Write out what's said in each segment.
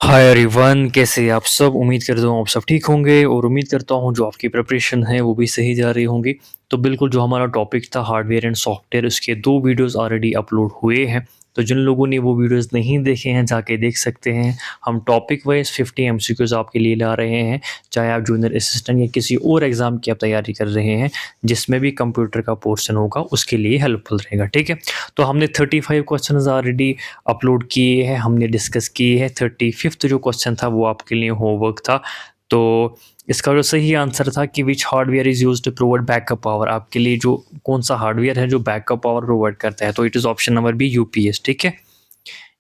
Hi everyone, कैसे आप सब। उम्मीद करता हूँ आप सब ठीक होंगे और उम्मीद करता हूँ जो आपकी प्रिपरेशन है वो भी सही जा रही होंगी। तो बिल्कुल जो हमारा टॉपिक था हार्डवेयर एंड सॉफ्टवेयर, उसके 2 वीडियोस ऑलरेडी अपलोड हुए हैं। तो जिन लोगों ने वो वीडियोस नहीं देखे हैं जाके देख सकते हैं। हम टॉपिक वाइज 50 एमसीक्यूज आपके लिए ला रहे हैं, चाहे आप जूनियर असिस्टेंट या किसी और एग्ज़ाम की आप तैयारी कर रहे हैं जिसमें भी कंप्यूटर का पोर्शन होगा, उसके लिए हेल्पफुल रहेगा। ठीक है, तो हमने 35 क्वेश्चन ऑलरेडी अपलोड किए हैं, हमने डिस्कस किए हैं। 35th जो क्वेश्चन था वो आपके लिए होमवर्क था। तो इसका जो सही आंसर था कि which hardware is used to provide backup power, आपके लिए जो कौन सा हार्डवेयर है जो बैकअप पावर प्रोवाइड करता है, तो it is option number B UPS. ठीक है,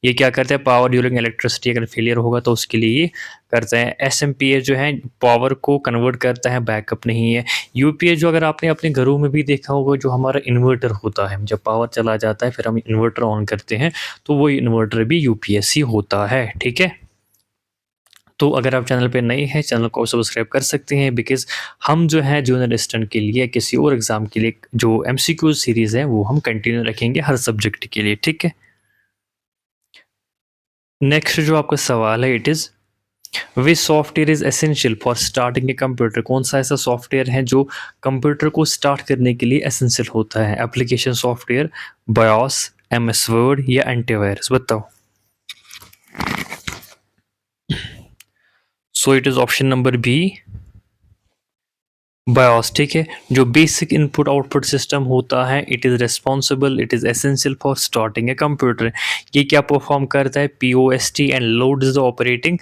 ये क्या करते हैं, पावर ड्यूरिंग इलेक्ट्रिसिटी अगर फेलियर होगा तो उसके लिए ये करते हैं। एसएमपीएस जो है पावर को कन्वर्ट करता है, बैकअप नहीं है। यूपीएस जो अगर आपने अपने घरों में भी देखा होगा, जो हमारा इन्वर्टर होता है, जब पावर चला जाता है फिर हम इन्वर्टर ऑन करते हैं, तो वो इन्वर्टर भी यूपीएस ही होता है। ठीक है, तो अगर आप चैनल पे नए हैं, चैनल को सब्सक्राइब कर सकते हैं, बिकॉज़ हम जो है जूनियर असिस्टेंट के लिए किसी और एग्ज़ाम के लिए जो एमसीक्यू सीरीज़ है वो हम कंटिन्यू रखेंगे हर सब्जेक्ट के लिए। ठीक है, नेक्स्ट जो आपका सवाल है, it is which software is essential for starting a computer, कौन सा ऐसा सॉफ्टवेयर है जो कंप्यूटर को स्टार्ट करने के लिए एसेंशियल होता है। Application software, BIOS, MS Word या एंटीवायरस, बताओ। So it is option number B, BIOS. ठीक है, जो बेसिक इनपुट आउटपुट सिस्टम होता है, it is responsible, it is essential for starting a computer. ये क्या परफॉर्म करता है, POST and loads the operating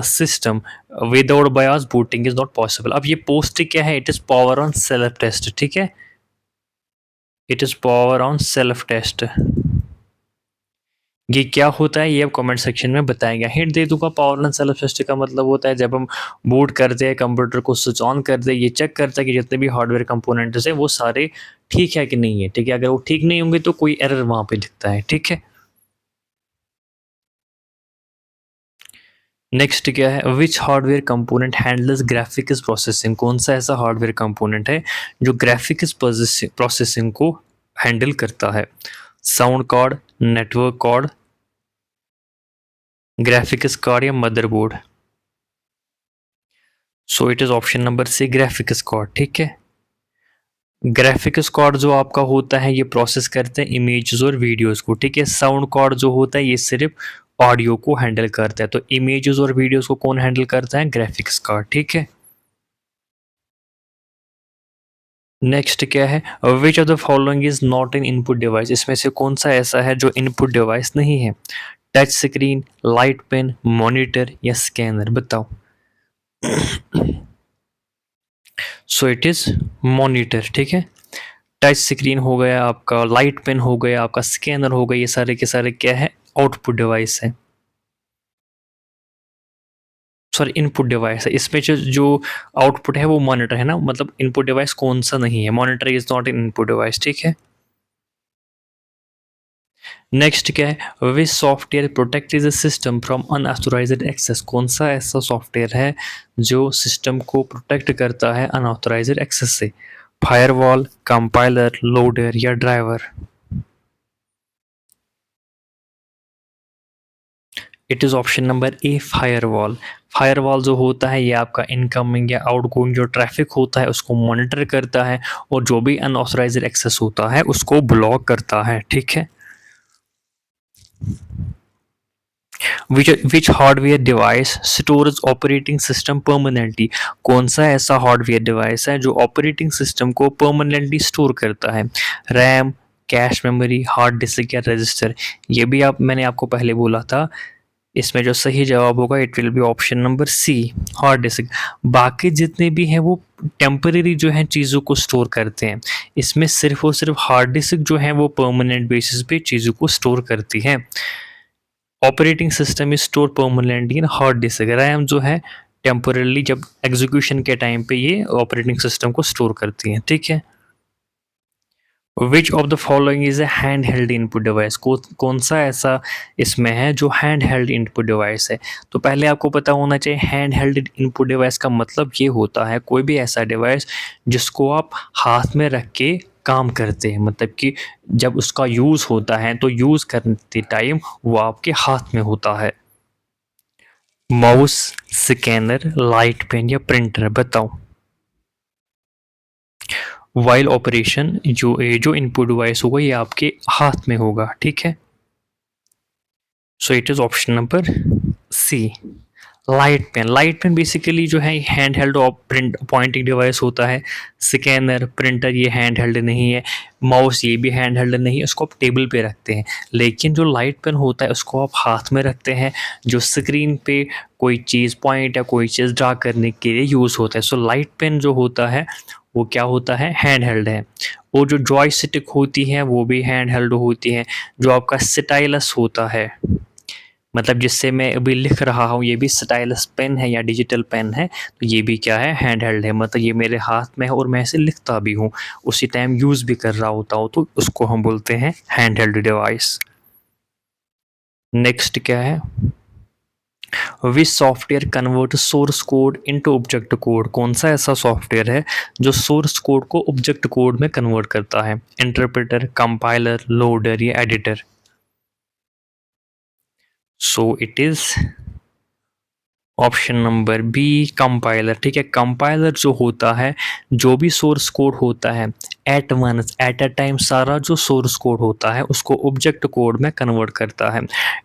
system. Without BIOS booting is not possible. अब ये पोस्ट क्या है, it is power on self test. ठीक है, it is power on self test. ये क्या होता है ये आप कमेंट सेक्शन में बताएंगे। हिंट दे दूंगा, पावर ऑन सेल्फ टेस्ट का मतलब होता है जब हम बूट करते हैं कंप्यूटर को, स्विच ऑन करते हैं, ये चेक करता है कि जितने भी हार्डवेयर कंपोनेंट्स हैं वो सारे ठीक है कि नहीं है। ठीक है, अगर वो ठीक नहीं होंगे तो कोई एरर वहाँ पे दिखता है। ठीक है, नेक्स्ट क्या है, which hardware component handles graphics processing, कौन सा ऐसा हार्डवेयर कंपोनेंट है जो ग्राफिक्स प्रोसेसिंग को हैंडल करता है। Sound card, network card, graphics card या motherboard. So it is option number C, graphics card. ठीक है, ग्राफिक्स कार्ड जो आपका होता है ये प्रोसेस करते हैं इमेजेस और वीडियोस को। ठीक है, साउंड कार्ड जो होता है ये सिर्फ ऑडियो को हैंडल करता है। तो इमेजेस और वीडियोस को कौन हैंडल करता है, ग्राफिक्स कार्ड। ठीक है, नेक्स्ट क्या है, which of the following is not N input device, इसमें से कौन सा ऐसा है जो इनपुट डिवाइस नहीं है। Touch screen, light pen, monitor या स्कैनर, बताओ। So it is monitor. ठीक है, टच स्क्रीन हो गया आपका, लाइट पेन हो गया आपका, स्कैनर हो गया, ये सारे के सारे क्या है, आउटपुट डिवाइस है, सॉरी इनपुट डिवाइस है। इसमें जो जो आउटपुट है वो मॉनिटर है ना, मतलब इनपुट डिवाइस कौन सा नहीं है, monitor is not in input device. ठीक है, नेक्स्ट क्या है, which software protect is system from unauthorized access, कौन सा ऐसा सॉफ्टवेयर है जो सिस्टम को प्रोटेक्ट करता है अनऑथोराइज्ड एक्सेस से। फायरवॉल, कंपाइलर, लोडर या driver. It is option number A, firewall. Firewall जो होता है ये आपका इनकमिंग या आउटगोइंग जो ट्रैफिक होता है उसको मॉनिटर करता है और जो भी अनऑथराइज्ड एक्सेस होता है उसको ब्लॉक करता है। ठीक है, which hardware device storage operating system permanently, कौन सा ऐसा हार्डवेयर डिवाइस है जो ऑपरेटिंग सिस्टम को परमानेंटली स्टोर करता है। RAM, cache memory, hard disk या रजिस्टर। ये भी आप मैंने आपको पहले बोला था, इसमें जो सही जवाब होगा it will be option number C, hard disk. बाकी जितने भी हैं वो टेम्परेरी जो है चीज़ों को स्टोर करते हैं, इसमें सिर्फ और सिर्फ हार्ड डिस्क जो है वो परमानेंट बेसिस पे चीज़ों को स्टोर करती है। Operating system is store permanently in hard disk. RAM जो है टेम्परली जब एग्जीक्यूशन के टाइम पे ये ऑपरेटिंग सिस्टम को स्टोर करती है। ठीक है, which of the following is a hand held input device, कौन सा ऐसा इसमें है जो हैंड हेल्ड इनपुट डिवाइस है। तो पहले आपको पता होना चाहिए हैंड हेल्ड इनपुट डिवाइस का मतलब ये होता है कोई भी ऐसा डिवाइस जिसको आप हाथ में रख के काम करते हैं, मतलब कि जब उसका यूज़ होता है तो यूज़ करते टाइम वो आपके हाथ में होता है। माउस, स्कैनर, लाइट पेन या प्रिंटर, बताओ। वाइल ऑपरेशन जो इनपुट डिवाइस होगा ये आपके हाथ में होगा, ठीक है। So it is option number C, light pen basically जो है hand held print pointing device होता है। स्कैनर, प्रिंटर ये हैंड हेल्ड नहीं है। माउस ये भी हैंड हेल्ड नहीं है, उसको आप टेबल पे रखते हैं। लेकिन जो लाइट पेन होता है उसको आप हाथ में रखते हैं, जो स्क्रीन पे कोई चीज़ पॉइंट या कोई चीज़ ड्रा करने के लिए यूज़ होता है। सो लाइट पेन जो होता है वो क्या होता है, हैंड हेल्ड है। और जो जॉयस्टिक होती है वो भी हैंड हेल्ड होती है। जो आपका स्टाइलस होता है, मतलब जिससे मैं अभी लिख रहा हूँ, ये भी स्टाइलस पेन है या डिजिटल पेन है, तो ये भी क्या है, हैंड हेल्ड है। मतलब ये मेरे हाथ में है और मैं इसे लिखता भी हूँ, उसी टाइम यूज़ भी कर रहा होता हूँ, तो उसको हम बोलते हैं हैंड हेल्ड डिवाइस। नेक्स्ट क्या है, which software convert source code into object code. कौन सा ऐसा सॉफ्टवेयर है जो सोर्स कोड को ऑब्जेक्ट कोड में कन्वर्ट करता है? इंटरप्रेटर, कंपाइलर, लोडर या editor? So it is option number B, compiler, ठीक है। कंपाइलर जो होता है, जो भी सोर्स कोड होता है at once, at a time, सारा जो सोर्स कोड होता है उसको ऑब्जेक्ट कोड में कन्वर्ट करता है।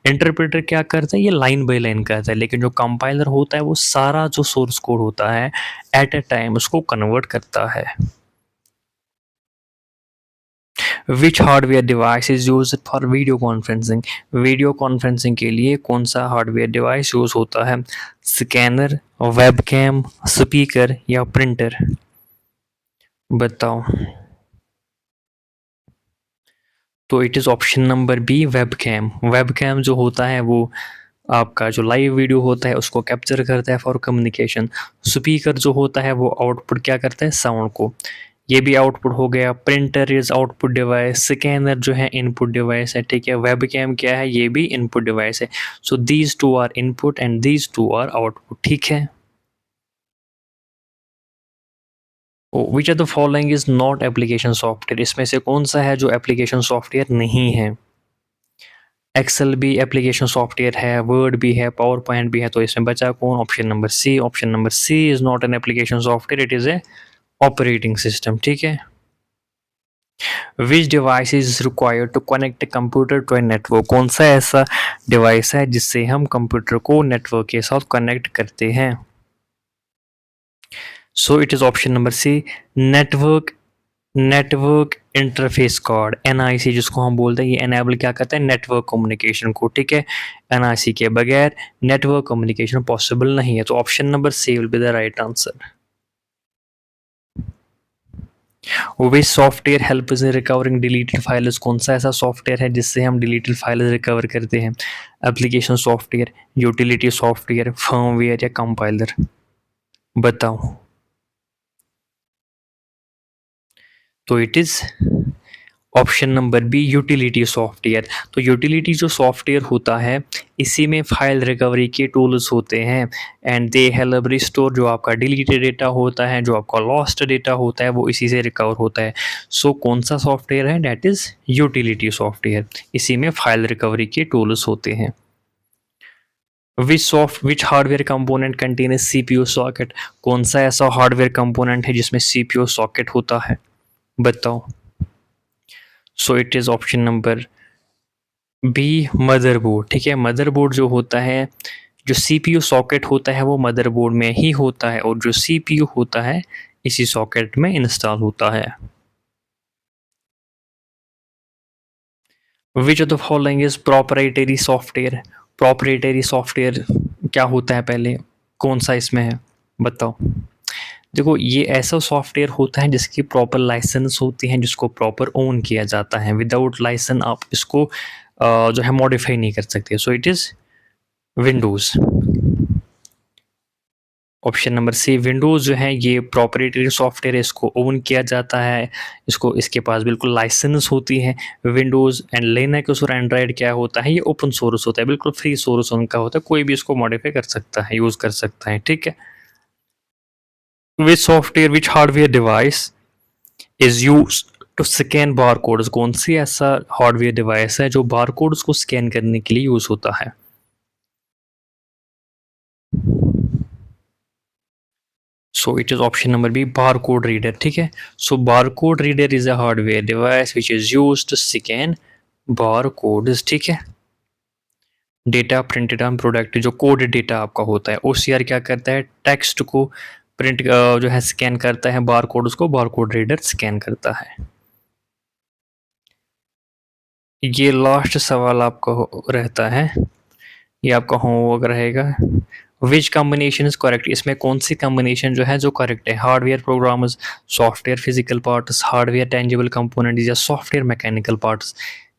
इंटरप्रेटर क्या करता है, ये लाइन बाय लाइन करता है। लेकिन जो कंपाइलर होता है वो सारा जो सोर्स कोड होता है एट अ टाइम उसको कन्वर्ट करता है। Which hardware device is use for video conferencing. Video conferencing के लिए कौन सा हार्डवेयर डिवाइस यूज होता है? स्कैनर, वेबकैम, स्पीकर या प्रिंटर? बताओ। तो it is option number B, webcam. Webcam जो होता है वो आपका जो लाइव वीडियो होता है उसको कैप्चर करता है फॉर कम्युनिकेशन। स्पीकर जो होता है वो आउटपुट क्या करता है, साउंड को। ये भी आउटपुट हो गया। Printer is output device, scanner जो है इनपुट डिवाइस है, ठीक है। वेबकैम क्या है, ये भी इनपुट डिवाइस है। So these two are input and these two are output, ठीक है। Which are the following is not application software. इसमें से कौन सा है जो एप्लीकेशन सॉफ्टवेयर नहीं है? एक्सेल भी एप्लीकेशन सॉफ्टवेयर है, वर्ड भी है, पावर पॉइंट भी है, तो इसमें बचा कौन? Option number C. Option number C is not an application software, it is a operating system, ठीक है। Which device is required to connect computer to a network. कौन सा ऐसा डिवाइस है जिससे हम कंप्यूटर को नेटवर्क के साथ कनेक्ट करते हैं? So it is option number C, network interface card, NIC जिसको हम बोलते हैं, ये एनेबल क्या करता है, नेटवर्क कम्युनिकेशन को, ठीक है। एनआईसी के बगैर नेटवर्क कम्युनिकेशन पॉसिबल नहीं है, तो option number C will be the right answer. Which software help in recovering deleted files. कौन सा ऐसा सॉफ्टवेयर है जिससे हम डिलीटेड फाइल्स रिकवर करते हैं? Application software, utility software, firmware या कंपाइलर? बताओ। तो it is option number B, utility software. तो यूटिलिटी जो सॉफ्टवेयर होता है इसी में फाइल रिकवरी के टूल्स होते हैं एंड दे हेल्प रिस्टोर, जो आपका डिलीटेड डेटा होता है, जो आपका लॉस्ट डेटा होता है वो इसी से रिकवर होता है। सो कौन सा सॉफ्टवेयर है, डैट इज़ यूटिलिटी सॉफ्टवेयर। इसी में फाइल रिकवरी के टूल्स होते हैं। Which hardware component contain CPU socket. कौन सा ऐसा हार्डवेयर कंपोनेंट है जिसमें सीपीयू सॉकेट होता है? बताओ। So it is option number B, motherboard, ठीक है। मदरबोर्ड जो होता है, जो सीपीयू सॉकेट होता है वो मदरबोर्ड में ही होता है और जो सीपीयू होता है इसी सॉकेट में इंस्टॉल होता है। Which of the following is proprietary software. Proprietary software क्या होता है, पहले कौन सा इसमें है, बताओ। देखो, ये ऐसा सॉफ्टवेयर होता है जिसकी प्रॉपर लाइसेंस होती है, जिसको प्रॉपर ओन किया जाता है। विदाउट लाइसेंस आप इसको जो है मॉडिफाई नहीं कर सकते। So it is Windows. Option number C, Windows जो है ये प्रॉपरेटरी सॉफ्टवेयर है, इसको ओन किया जाता है, इसको इसके पास बिल्कुल लाइसेंस होती है। विंडोज़ एंड लिनक्स और एंड्रॉयड क्या होता है, ये ओपन सोर्स होता है, बिल्कुल फ्री सोर्स उनका होता है, कोई भी इसको मॉडिफाई कर सकता है, यूज़ कर सकता है, ठीक है। Which software, which hardware device is use to scan bar codes. कौन सी ऐसा हार्डवेयर डिवाइस है जो बार कोड्स को स्कैन करने के लिए यूज़ होता है? So it is option number B, bar code reader. ठीक है, so bar code reader is a hardware device which is used to scan bar codes. ठीक है, डेटा प्रिंटेड ऑन प्रोडक्ट, जो कोड डेटा आपका होता है, ओसीआर क्या करता है, टेक्स्ट को प्रिंट जो है स्कैन करता है, बार कोड उसको बार कोड रीडर स्कैन करता है। ये लास्ट सवाल आपका रहता है, ये आपका होमवर्क रहेगा। विच कम्बिनेशन इज करेक्ट, इसमें कौन सी कम्बिनेशन जो है जो करेक्ट है, hardware programs, software physical parts, hardware tangible component या सॉफ्टवेयर मैकेनिकल पार्ट्स।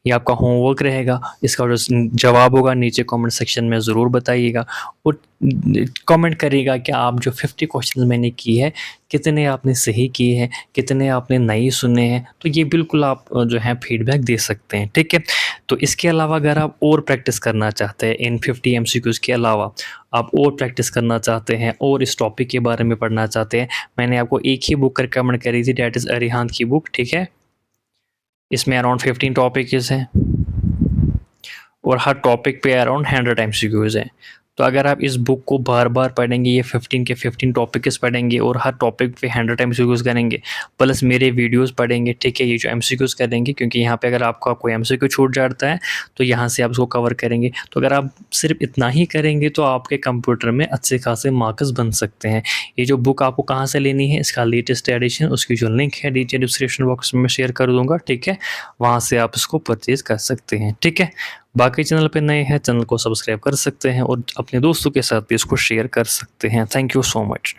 ये आपका होमवर्क रहेगा, इसका जो जवाब होगा नीचे कमेंट सेक्शन में ज़रूर बताइएगा और कमेंट करिएगा कि आप जो 50 क्वेश्चन मैंने की है कितने आपने सही किए हैं, कितने आपने नहीं सुने हैं। तो ये बिल्कुल आप जो है फीडबैक दे सकते हैं। ठीक है, तो इसके अलावा अगर आप और प्रैक्टिस करना चाहते हैं, इन 50 एमसीक्यूज़ के अलावा आप और प्रैक्टिस करना चाहते हैं और इस टॉपिक के बारे में पढ़ना चाहते हैं, मैंने आपको एक ही बुक रिकमेंड करी थी, डैट इज़ अरिहान की बुक। ठीक है, इसमें अराउंड 15 टॉपिक्स हैं और हर टॉपिक पे अराउंड 100 एमसीक्यूज़ हैं। तो अगर आप इस बुक को बार बार पढ़ेंगे, ये 15 के 15 टॉपिक्स पढ़ेंगे और हर टॉपिक पे 100 एमसीक्यूज़ करेंगे, प्लस मेरे वीडियोस पढ़ेंगे। ठीक है, ये जो एमसीक्यूज़ करेंगे, क्योंकि यहाँ पे अगर आपका कोई एमसीक्यू छूट जाता है तो यहाँ से आप उसको कवर करेंगे। तो अगर आप सिर्फ इतना ही करेंगे तो आपके कंप्यूटर में अच्छे खासे मार्क्स बन सकते हैं। ये जो बुक आपको कहाँ से लेनी है, इसका लेटेस्ट एडिशन, उसकी जो लिंक है नीचे डिस्क्रिप्शन बॉक्स में मैं शेयर कर दूँगा। ठीक है, वहाँ से आप इसको परचेज़ कर सकते हैं। ठीक है, बाकी चैनल पे नए हैं, चैनल को सब्सक्राइब कर सकते हैं और अपने दोस्तों के साथ भी इसको शेयर कर सकते हैं। Thank you so much.